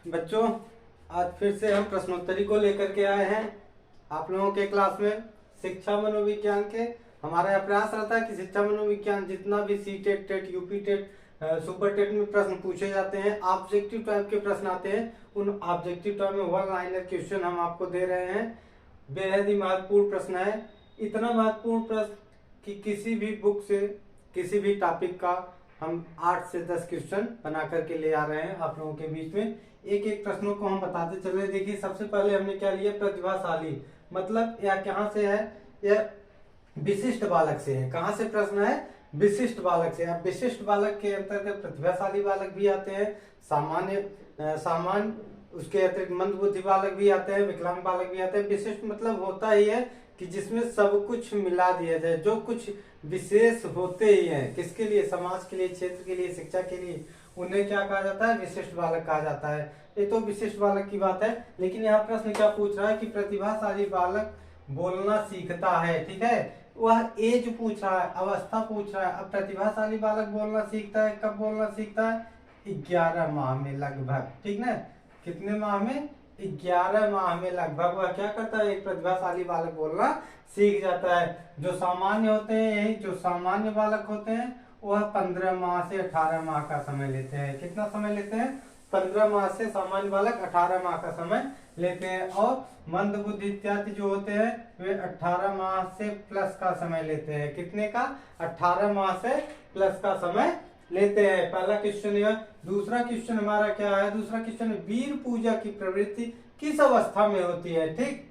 बच्चों, आज फिर से हम प्रश्नोत्तरी को लेकर के आए हैं आप लोगों के क्लास में। शिक्षा मनोविज्ञान के हमारा यह प्रयास रहता है कि शिक्षा मनोविज्ञान जितना भी C TET, TET, UP TET, super TET में प्रश्न पूछे जाते हैं, ऑब्जेक्टिव टाइप के प्रश्न आते हैं, उन ऑब्जेक्टिव टाइप में वन लाइनर क्वेश्चन हम आपको दे रहे हैं। बेहद ही महत्वपूर्ण प्रश्न है, इतना महत्वपूर्ण प्रश्न कि किसी भी बुक से किसी भी टॉपिक का हम 8 से 10 क्वेश्चन बना करके ले आ रहे हैं आप लोगों के बीच में। एक एक प्रश्नों को हम बताते चल रहे। देखिए, सबसे पहले हमने क्या लिया, प्रतिभाशाली, मतलब यह कहाँ से है, यह विशिष्ट बालक से है। कहाँ से प्रश्न है, विशिष्ट बालक से। अब विशिष्ट बालक के अंतर्गत प्रतिभाशाली बालक भी आते हैं, सामान्य उसके अतिरिक्त मंद बुद्धि बालक भी आते हैं, विकलांग बालक भी आते हैं। विशिष्ट मतलब होता ही है कि जिसमें सब कुछ मिला दिया जाए, जो कुछ विशेष होते ही हैं, किसके लिए, समाज के लिए, क्षेत्र के लिए, शिक्षा के लिए, उन्हें क्या कहा जाता है, विशिष्ट बालक कहा जाता है। ये तो विशिष्ट बालक की बात है। लेकिन यहाँ प्रश्न क्या पूछ रहा है कि प्रतिभाशाली बालक बोलना सीखता है, ठीक है, वह एज पूछ रहा है, अवस्था पूछ रहा है। अब प्रतिभाशाली बालक बोलना सीखता है, कब बोलना सीखता है, 11 माह में लगभग, ठीक ना। कितने माह में, 11 माह में लगभग वह क्या करता है, एक प्रतिभाशाली बालक बोलना सीख जाता है। जो सामान्य होते हैं, यही जो सामान्य बालक होते हैं, वह 15 माह से 18 माह का समय लेते हैं। कितना समय लेते हैं, 15 माह से सामान्य बालक 18 माह का समय लेते हैं। और मंद बुद्धि इत्यादि जो होते हैं वे 18 माह से प्लस का समय लेते हैं। कितने का, 18 माह से प्लस का समय लेते हैं। पहला क्वेश्चन है। दूसरा क्वेश्चन हमारा क्या है, दूसरा क्वेश्चन वीर पूजा की प्रवृत्ति किस अवस्था में होती है। ठीक,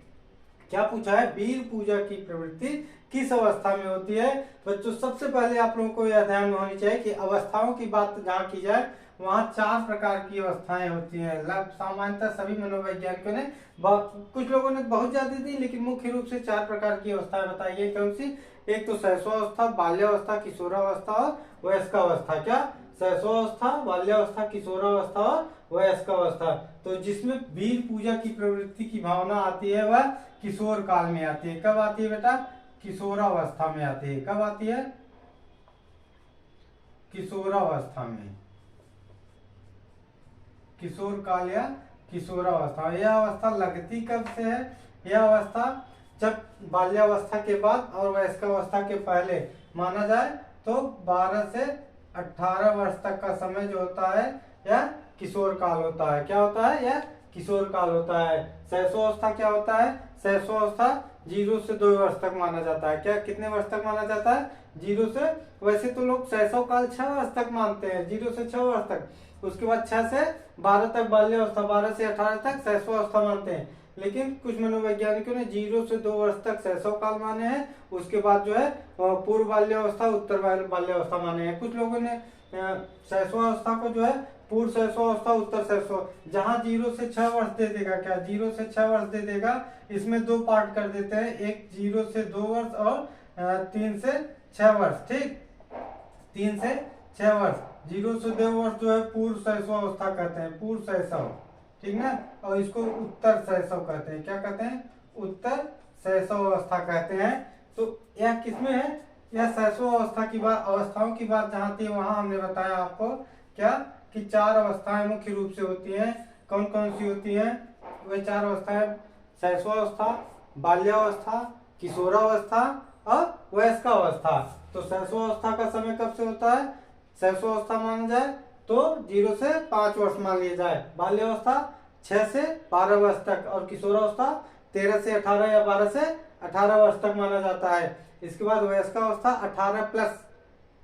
क्या पूछा है, वीर पूजा की प्रवृत्ति किस अवस्था में होती है। बच्चों, सबसे पहले आप लोगों को यह ध्यान में होनी चाहिए कि अवस्थाओं की बात जहाँ की जाए वहाँ 4 प्रकार की अवस्थाएं होती हैं। सामान्यतः सभी मनोवैज्ञानिकों ने, कुछ लोगों ने बहुत ज्यादा दी, लेकिन मुख्य रूप से 4 प्रकार की अवस्थाएं बताई है। कौन सी, एक तो शैशवावस्था, बाल्यावस्था, किशोरावस्था और वयस्कावस्था। क्या, शैशवावस्था, बाल्यावस्था, किशोरावस्था और वयस्कावस्था। तो जिसमें वीर पूजा की प्रवृत्ति की भावना आती है वह किशोर काल में आती है। कब आती है बेटा, किशोरावस्था में आती है। कब आती है, किशोरावस्था में, किशोर काल या किशोरावस्था। यह अवस्था लगती कब से है, यह अवस्था जब बाल्यावस्था के बाद और वयस्कावस्था के पहले माना जाए तो 12 से 18 वर्ष तक का समय जो होता है यह किशोर काल होता है। क्या होता है, यह किशोर काल होता है। शैशवावस्था क्या होता है, शैशवावस्था 0 से 2 वर्ष तक माना जाता है। क्या, कितने वर्ष तक माना जाता है, 0 से, वैसे तो लोग शैशव काल 6 वर्ष तक मानते हैं, 0 से 6 वर्ष तक। उसके बाद 6 से 12 तक बाल्यावस्था, 12 से 18 तक शैशवावस्था मानते हैं। लेकिन कुछ मनोवैज्ञानिकों ने 0 से 2 वर्ष तक शैशव काल माने हैं। उसके बाद जो है पूर्व बाल्यावस्था, उत्तर बाल्यावस्था माने हैं। कुछ लोगों ने शैशवावस्था को जो है पूर्व शैशवावस्था, उत्तर शैशव, जहां 0 से 6 वर्ष दे देगा, क्या 0 से 6 वर्ष दे देगा, इसमें 2 पार्ट कर देते हैं, एक 0 से 2 वर्ष और 3 से 6 वर्ष। ठीक, 3 से 6 वर्ष, 0 से 2 वर्ष जो है पूर्व शैशवावस्था कहते हैं, पूर्व शैशव, ठीक ना। और इसको उत्तर शैशव कहते हैं। क्या कहते हैं, उत्तर शैशव अवस्था कहते हैं। तो यह किसमें है, यह शैशव अवस्था की बात, अवस्थाओं की बात जहां थी वहां हमने बताया आपको क्या कि 4 अवस्थाएं मुख्य रूप से होती हैं। कौन कौन सी होती हैं, वे 4 अवस्थाएं, शैशवावस्था, बाल्यावस्था, किशोरावस्था और वयस्कावस्था। तो शैशवावस्था का समय कब से होता है, शैशवावस्था माना जाए तो 0 से 5 वर्ष मान लिया जाए, बाल्यावस्था 6 से 12 वर्ष तक और किशोरावस्था 13 से 18 या 12 से 18 वर्ष तक माना जाता है। इसके बाद वयस्कावस्था 18 प्लस,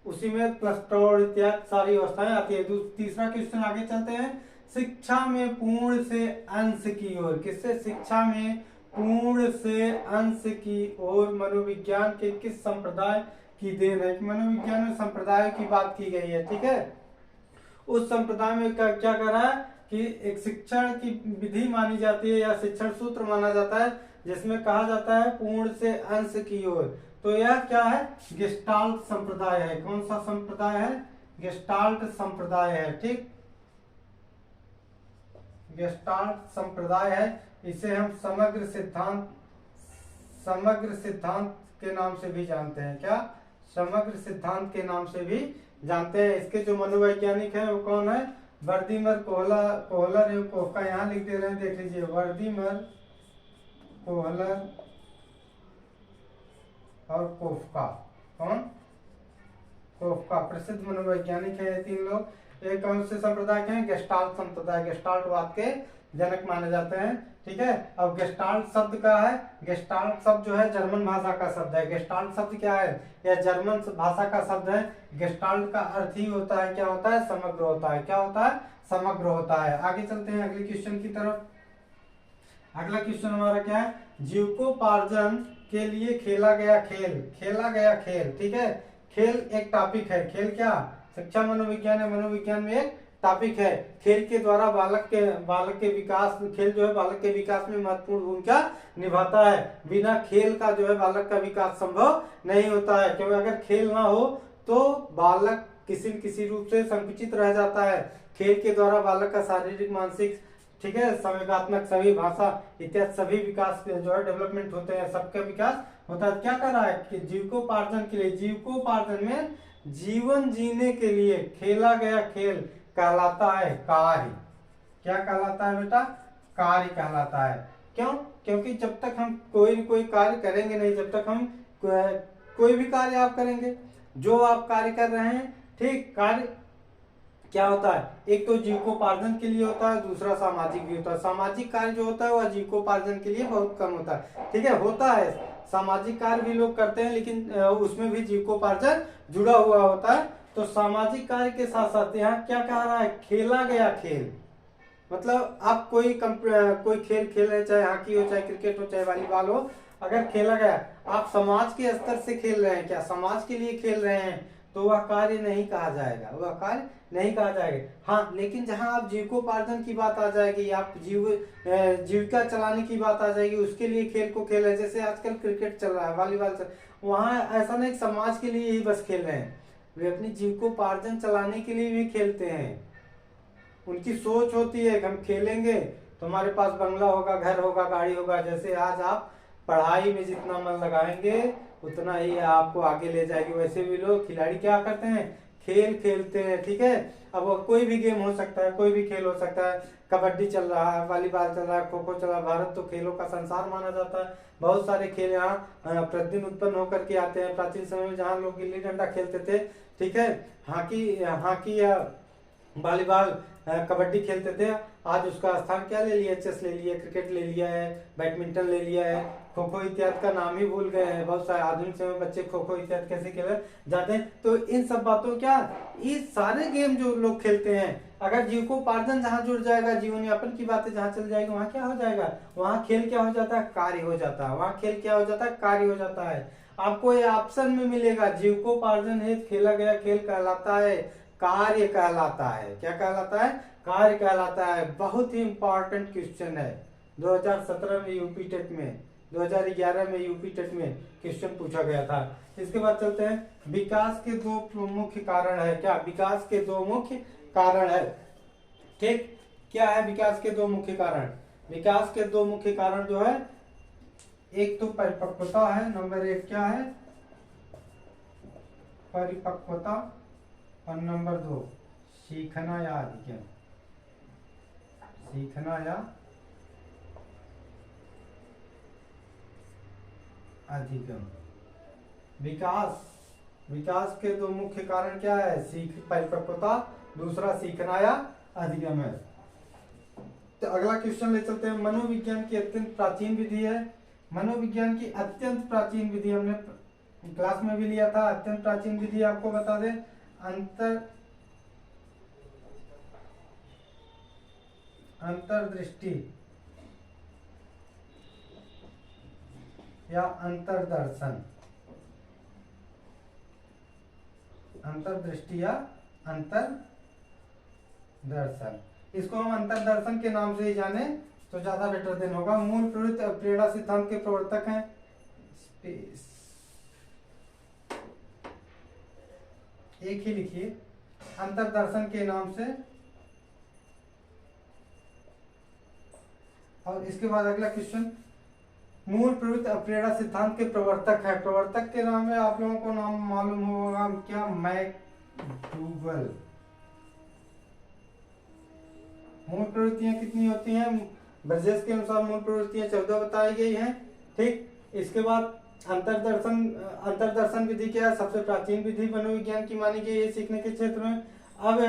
उसी में प्लस प्रौढ़ इत्यादि सारी अवस्थाएं आती है। तीसरा क्वेश्चन आगे चलते हैं। शिक्षा में पूर्ण से अंश की ओर, किससे, शिक्षा में पूर्ण से अंश की ओर मनोविज्ञान के किस संप्रदाय की देन है। मनोविज्ञान में संप्रदाय की बात की गई है, ठीक है। उस संप्रदाय में क्या कर रहा है कि एक शिक्षण की विधि मानी जाती है या शिक्षण सूत्र माना जाता है जिसमें कहा जाता है पूर्ण से अंश की ओर। तो यह क्या है, गेस्टाल्ट संप्रदाय है। कौन सा संप्रदाय है, गेस्टाल्ट संप्रदाय है। ठीक, गेस्टाल्ट संप्रदाय है। इसे हम समग्र सिद्धांत के नाम से भी जानते हैं। क्या, समग्र सिद्धांत के नाम से भी जानते हैं। इसके जो मनोवैज्ञानिक हैं वो कौन है, वर्दीमर, कोहलर एवं कोफका यहाँ लिख दे रहे हैं, देख लीजिए वर्दीमर, कोहलर और कोफका। कौन? कोफका प्रसिद्ध मनोवैज्ञानिक है ये 3 लोग। एक कौन से संप्रदाय के हैं? गेस्टाल्ट संप्रदाय, गेस्टाल्टवाद के जनक माने जाते हैं। ठीक है। अब गेस्टाल्ट शब्द क्या है? गेस्टाल्ट शब्द जो है जर्मन भाषा का शब्द है। गेस्टाल्ट शब्द क्या है? यह जर्मन भाषा का शब्द है। गेस्टाल्ट का अर्थ ही होता है, क्या होता है? समग्र होता है। क्या होता है? समग्र होता है। आगे चलते हैं अगले क्वेश्चन की तरफ। अगला क्वेश्चन हमारा क्या है? जीविकोपार्जन के लिए खेला गया खेल, खेला गया खेल। ठीक है। खेल एक टॉपिक है। खेल क्या? शिक्षा मनोविज्ञान है, मनोविज्ञान में एक टॉपिक है। खेल के द्वारा बालक के विकास, खेल जो है बालक के विकास में महत्वपूर्ण भूमिका निभाता है। बिना खेल का जो है बालक का विकास संभव नहीं होता है, क्योंकि अगर खेल ना हो तो बालक किसी न किसी रूप से संकुचित रह जाता है। खेल के द्वारा बालक का शारीरिक, मानसिक, ठीक है, संवेगात्मक, सभी भाषा इत्यादि सभी विकास जो है डेवलपमेंट होते हैं, सबका विकास होता है। क्या कर रहा है कि जीविकोपार्जन के लिए, जीविकोपार्जन में जीवन जीने के लिए खेला गया खेल कहलाता है कार्य। क्या कहलाता है बेटा? कार्य कहलाता है। क्यों? क्योंकि जब तक हम कोई कार्य करेंगे नहीं, जब तक हम कोई भी कार्य आप करेंगे, जो आप कार्य कर रहे हैं, ठीक, कार्य क्या होता है? एक तो जीविकोपार्जन के लिए होता है, दूसरा सामाजिक भी होता है। सामाजिक कार्य जो होता है वह जीविकोपार्जन के लिए बहुत कम होता है। ठीक है, होता है सामाजिक कार्य भी लोग करते हैं, लेकिन उसमें भी जीविकोपार्जन जुड़ा हुआ होता है। तो सामाजिक कार्य के साथ साथ यहाँ क्या कह रहा है? खेला गया खेल। मतलब आप कोई खेल खेल रहे, चाहे हॉकी हो, चाहे क्रिकेट हो, चाहे वॉलीबॉल हो, अगर खेला गया, आप समाज के स्तर से खेल रहे हैं, क्या समाज के लिए खेल रहे हैं, तो वह कार्य नहीं कहा जाएगा, वह कार्य नहीं कहा जाएगा। हाँ, लेकिन जहां आप जीविकोपार्जन की बात आ जाएगी, आप जीविका चलाने की बात आ जाएगी, उसके लिए खेल को खेल रहे हैं, जैसे आजकल क्रिकेट चल रहा है, वॉलीबॉल चल, वहां ऐसा नहीं समाज के लिए ही बस खेल रहे हैं, वे अपनी जीविकोपार्जन चलाने के लिए भी खेलते हैं। उनकी सोच होती है कि हम खेलेंगे तो हमारे पास बंगला होगा, घर होगा, गाड़ी होगा। जैसे आज आप पढ़ाई में जितना मन लगाएंगे उतना ही आपको आगे ले जाएगी, वैसे भी लोग खिलाड़ी क्या करते हैं? खेल खेलते हैं। ठीक है। अब वो कोई भी गेम हो सकता है, कोई भी खेल हो सकता है, कबड्डी चल रहा है, वॉलीबॉल चल रहा है, खो खो चल रहा है। भारत तो खेलों का संसार माना जाता है। बहुत सारे खेल यहाँ प्रतिदिन उत्पन्न होकर के आते हैं। प्राचीन समय में जहाँ लोग गिल्ली डंडा खेलते थे, ठीक है, हॉकी या वॉलीबॉल, कबड्डी खेलते थे, आज उसका स्थान क्या ले लिया? चेस ले लिया, क्रिकेट ले लिया है, बैडमिंटन ले लिया है, खो खो इत्यादि का नाम ही भूल गए हैं। बहुत सारे आधुनिक समय में बच्चे खो खो इत्यादि कैसे खेले जाते हैं। तो इन सब बातों क्या, ये सारे गेम जो लोग खेलते हैं, अगर जीविकोपार्जन जहाँ जुड़ जाएगा, जीवन यापन की बातें जहाँ चल जाएगी, वहाँ क्या हो जाएगा? वहाँ खेल क्या हो जाता है? कार्य हो जाता है। वहाँ खेल क्या हो जाता है? कार्य हो जाता है। आपको ये ऑप्शन में मिलेगा, जीविकोपार्जन हेतु खेला गया खेल कहलाता है कार्य कहलाता है। क्या कहलाता है? कार्य कहलाता है। बहुत ही इंपॉर्टेंट क्वेश्चन है। 2017 में यूपी टेट में, 2011 में यूपी टेट में क्वेश्चन पूछा गया था। इसके बाद चलते हैं, विकास के 2 मुख्य कारण है। क्या? विकास के 2 मुख्य कारण है। ठीक, क्या है विकास के 2 मुख्य कारण? विकास के 2 मुख्य कारण जो है, एक तो परिपक्वता है, नंबर 1 क्या है? परिपक्वता, और नंबर 2 सीखना या अधिगम। सीखना या अधिगम। विकास के 2 मुख्य कारण क्या है? परिपक्वता, दूसरा सीखना या अधिगम है। तो अगला क्वेश्चन ले चलते हैं। मनोविज्ञान की अत्यंत प्राचीन विधि है। मनोविज्ञान की अत्यंत प्राचीन विधि हमने क्लास में भी लिया था। अत्यंत प्राचीन विधि आपको बता दें, अंतर्दृष्टि या अंतर्दर्शन। अंतर्दृष्टि या अंतर्दर्शन, इसको हम अंतर्दर्शन के नाम से ही जाने तो ज्यादा बेटर देन होगा। मूल प्रवृत्ति प्रेरणा सिद्धांत के प्रवर्तक हैं। एक ही लिखिए, अंतर्दर्शन के नाम से। और इसके बाद अगला क्वेश्चन, मूल प्रवृत्ति प्रेरणा सिद्धांत के प्रवर्तक है। प्रवर्तक के नाम में आप लोगों को नाम मालूम होगा क्या? मैकडूगल। मूल प्रवृत्तियां कितनी होती हैं? ब्रजेश के अनुसार मूल प्रवृत्तियां 14 बताई गई हैं। ठीक, इसके बाद अंतरदर्शन विधि क्या है? सबसे प्राचीन विधि मनोविज्ञान की मानी गई है सीखने के क्षेत्र में। अब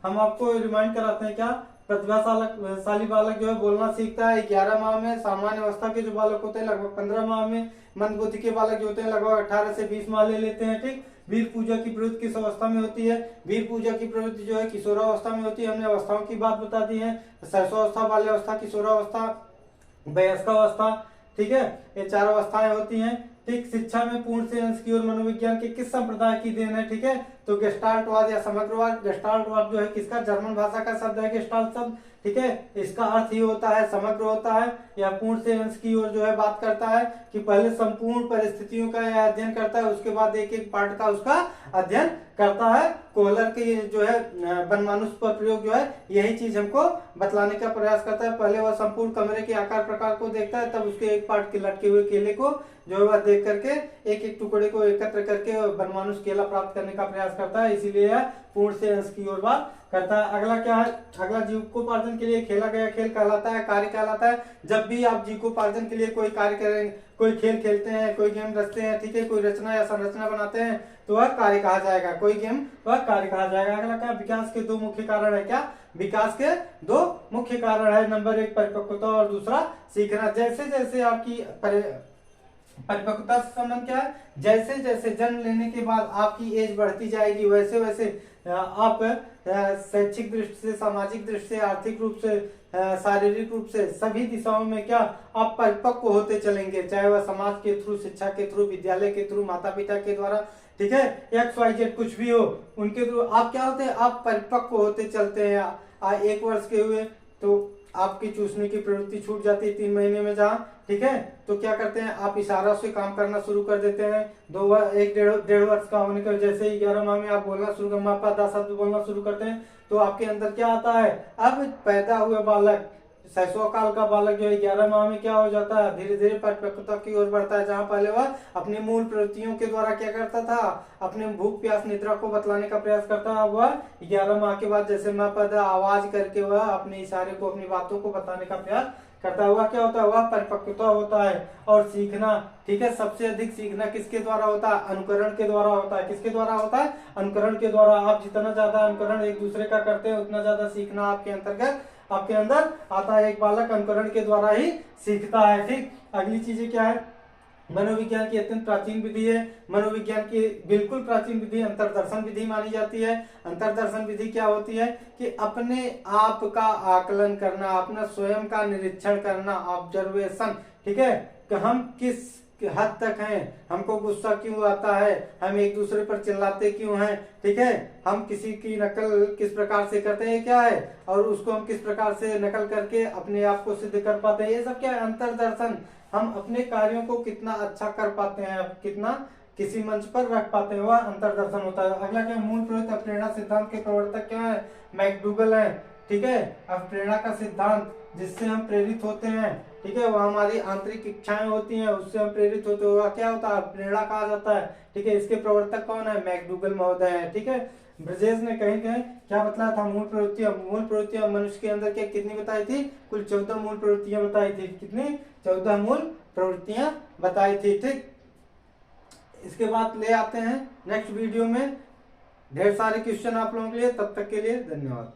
हम आपको रिमाइंड कराते हैं क्या, प्रतिभाशाली बालक जो है बोलना सीखता है 11 माह में। सामान्य अवस्था के जो बालक होते हैं लगभग 15 माह में। मंद बुद्धि के बालक जो होते हैं लगभग 18 से 20 माह ले लेते हैं। ठीक, वीर पूजा की प्रवृत्ति किस अवस्था में होती है? वीर पूजा की प्रवृत्ति जो है किशोरावस्था में होती है। हमने अवस्थाओं की बात बता दी है, शैशवावस्था, बाल्यावस्था, किशोरावस्था, वयस्कावस्था। ठीक है, ये 4 अवस्थाएं होती हैं। ठीक, शिक्षा में पूर्ण से अंश की ओर मनोविज्ञान के किस संप्रदाय की देन है? ठीक है, तो गेस्टाल्टवाद या समग्रवाद। गेस्टाल्टवाद जो है किसका? जर्मन भाषा का शब्द है गेस्टाल्ट शब्द। ठीक है, इसका अर्थ ही होता है समग्र होता है, या पूर्ण से अंश की ओर जो है बात करता है कि पहले संपूर्ण परिस्थितियों का यह अध्ययन करता है, उसके बाद एक एक पार्ट का उसका अध्ययन करता है। कोहलर के जो है वनमानुष पर प्रयोग जो है यही चीज हमको बतलाने का प्रयास करता है। पहले वह संपूर्ण कमरे के आकार प्रकार को देखता है, तब उसके एक पार्ट के लटके हुए केले को जो है वह देख करके एक एक टुकड़े को एकत्र करके वनमानुष केला प्राप्त करने का प्रयास करता है। इसीलिए यह पूर्ण से अंश की ओर बात करता है। अगला क्या है? अगला जीविकोपार्जन के लिए खेला गया खेल कहलाता है, कार्य कहलाता है। जब भी आप जीविकोपार्जन के लिए कोई कार्य करेंगे, कोई खेल खेलते हैं, कोई गेम रचते हैं, ठीक है, कोई रचना या संरचना बनाते हैं, तो वह कार्य कहा जाएगा। कोई गेम वह कार्य कहा जाएगा। अगला क्या? विकास के 2 मुख्य कारण है। क्या? विकास के 2 मुख्य कारण है। नंबर 1 परिपक्वता और दूसरा सीखना। जैसे जैसे आपकी परिपक्वता से संबंध क्या है? जैसे जैसे जन्म लेने के बाद आपकी एज बढ़ती जाएगी, वैसे वैसे आप शैक्षिक दृष्टि से, सामाजिक दृष्टि से, आर्थिक रूप से, शारीरिक रूप से सभी दिशाओं में क्या आप परिपक्व होते चलेंगे, चाहे वह समाज के थ्रू, शिक्षा के थ्रू, विद्यालय के थ्रू, माता पिता के द्वारा, ठीक है, XYZ कुछ भी हो, उनके थ्रू आप क्या होते हैं? आप परिपक्व होते चलते हैं। 1 वर्ष के हुए तो आपकी चूसने की प्रवृत्ति छूट जाती है 3 महीने में जहाँ, ठीक है, तो क्या करते हैं? आप इशारा से काम करना शुरू कर देते हैं। 1-1.5 वर्ष का होने के जैसे ही 11 माह में आप बोलना शुरू कर, माँ पापा शब्द बोलना शुरू करते हैं, तो आपके अंदर क्या आता है? अब पैदा हुए बालक, शैशव काल का बालक जो है 11 माह में क्या हो जाता है? धीरे धीरे परिपक्वता की ओर बढ़ता है। जहाँ पहले वह अपनी मूल प्रवृत्तियों के द्वारा क्या करता था? अपने भूख प्यास निद्रा को बतलाने का प्रयास करता है। वह 11 माह के बाद जैसे माँ पैदा आवाज करके वह अपने इशारे को, अपनी बातों को बताने का प्रयास करता है। वह क्या होता है? वह परिपक्वता होता है। और सीखना, ठीक है, सबसे अधिक सीखना किसके द्वारा होता है? अनुकरण के द्वारा होता है। किसके द्वारा होता है? अनुकरण के द्वारा। आप जितना ज्यादा अनुकरण एक दूसरे का करते हैं, उतना ज्यादा सीखना आपके अंतर्गत, आपके अंदर आता है। एक बालक अनुकरण के द्वारा ही सीखता है। ठीक, अगली चीजें क्या है? मनोविज्ञान की अत्यंत प्राचीन विधि है। मनोविज्ञान की बिल्कुल प्राचीन विधि अंतरदर्शन विधि मानी जाती है। अंतरदर्शन विधि क्या होती है? कि अपने आप का आकलन करना, अपना स्वयं का निरीक्षण करना, ऑब्जर्वेशन, ठीक है, कि हम किस हद तक हैं, हमको गुस्सा क्यों आता है, हम एक दूसरे पर चिल्लाते क्यों हैं, ठीक है, हम किसी की नकल किस प्रकार से करते हैं, क्या है, और उसको हम किस प्रकार से नकल करके अपने आप को सिद्ध कर पाते हैं, ये सब क्या है? अंतरदर्शन। हम अपने कार्यों को कितना अच्छा कर पाते हैं, कितना किसी मंच पर रख पाते हैं, वह अंतरदर्शन होता है। अगला क्या? मूल प्रवृत्ति प्रेरणा सिद्धांत के प्रवर्तक क्या है? मैकडूगल है। ठीक है, अब प्रेरणा का सिद्धांत जिससे हम प्रेरित होते हैं, ठीक है, वह हमारी आंतरिक इच्छाएं होती हैं, उससे हम प्रेरित होते हैं, वह क्या होता है? प्रेरणा कहा जाता है। ठीक है, इसके प्रवर्तक कौन है? मैकडूगल महोदय है। ठीक है, ब्रजेश ने कहीं कहीं क्या बतलाया था? मूल प्रवृत्तियां मनुष्य के अंदर क्या कितनी बताई थी? कुल 14 मूल प्रवृत्तियां बताई थी। कितनी? 14 मूल प्रवृत्तियां बताई थी। ठीक, इसके बाद ले आते हैं नेक्स्ट वीडियो में ढेर सारे क्वेश्चन आप लोगों के लिए। तब तक के लिए धन्यवाद।